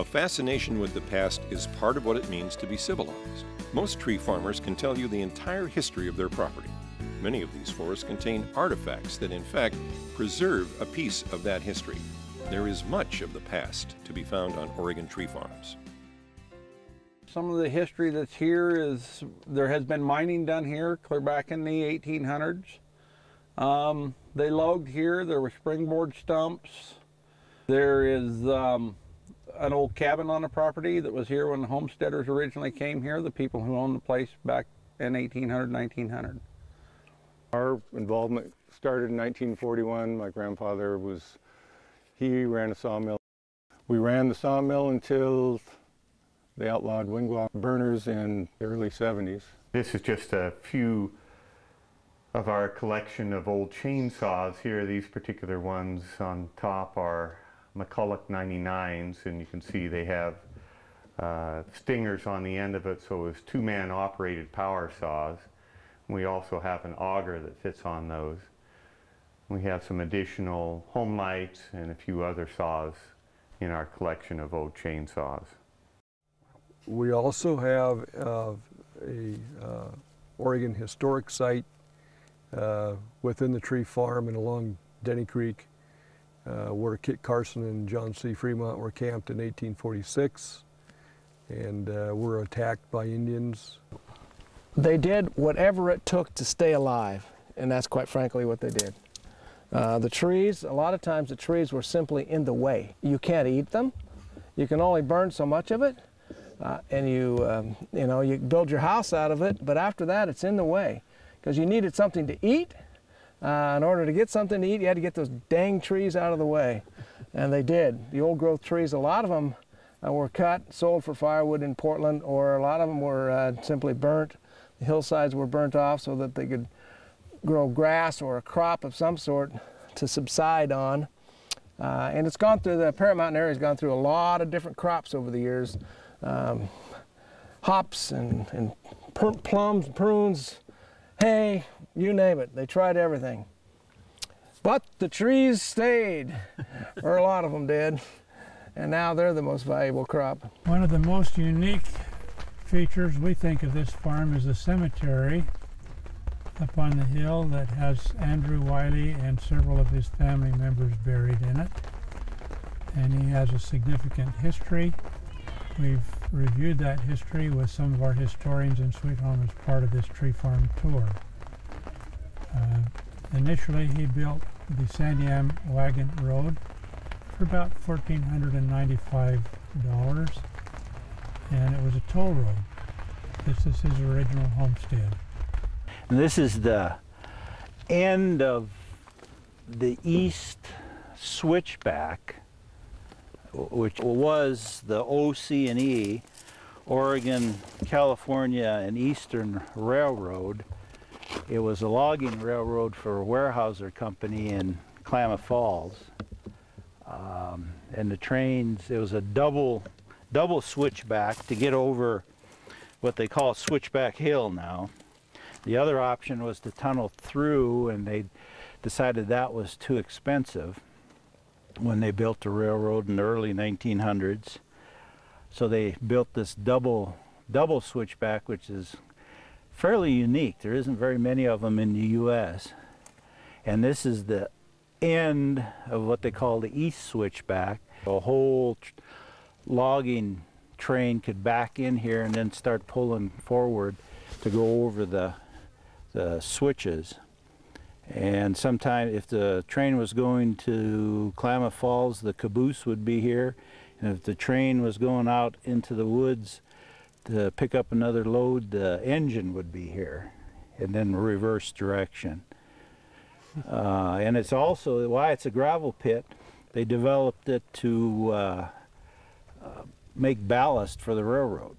fascination with the past is part of what it means to be civilized. Most tree farmers can tell you the entire history of their property. Many of these forests contain artifacts that in fact preserve a piece of that history. There is much of the past to be found on Oregon tree farms. Some of the history that's here is there has been mining done here clear back in the 1800s. They logged here. There were springboard stumps. There is an old cabin on the property that was here when the homesteaders originally came here, the people who owned the place back in 1800, 1900. Our involvement started in 1941. My grandfather he ran a sawmill. We ran the sawmill until they outlawed windblock burners in the early 70s. This is just a few of our collection of old chainsaws here. These particular ones on top are McCulloch 99s, and you can see they have stingers on the end of it, so it's two-man operated power saws. We also have an auger that fits on those. We have some additional home lights and a few other saws in our collection of old chainsaws. We also have a Oregon historic site within the tree farm and along Denny Creek, where Kit Carson and John C. Fremont were camped in 1846 and were attacked by Indians. They did whatever it took to stay alive, and that's quite frankly what they did. The trees, a lot of times the trees were simply in the way. You can't eat them. You can only burn so much of it, and you build your house out of it, but after that it's in the way because you needed something to eat. In order to get something to eat, you had to get those dang trees out of the way, and they did. The old growth trees, a lot of them were cut, sold for firewood in Portland, or a lot of them were simply burnt. The hillsides were burnt off so that they could grow grass or a crop of some sort to subside on. And it's gone through, the Parrot Mountain area has gone through a lot of different crops over the years. Hops and plums, prunes, hay, you name it. They tried everything. But the trees stayed, or a lot of them did, and now they're the most valuable crop. One of the most unique features we think of this farm is the cemetery up on the hill that has Andrew Wiley and several of his family members buried in it. And he has a significant history. We've reviewed that history with some of our historians in Sweet Home as part of this tree farm tour. Initially he built the Sandiam Wagon Road for about $1,495, and it was a toll road. This is his original homestead. And this is the end of the east switchback, which was the OC&E, Oregon, California and Eastern Railroad. It was a logging railroad for a Weyerhaeuser company in Klamath Falls. And the trains, it was a double switchback to get over what they call Switchback Hill now. The other option was to tunnel through, and they decided that was too expensive when they built the railroad in the early 1900s. So they built this double switchback, which is fairly unique. There isn't very many of them in the U.S. And this is the end of what they call the east switchback. A whole logging train could back in here and then start pulling forward to go over the switches. And sometime if the train was going to Klamath Falls, the caboose would be here. And if the train was going out into the woods to pick up another load, the engine would be here, and then reverse direction. And it's also why it's a gravel pit. They developed it to make ballast for the railroad.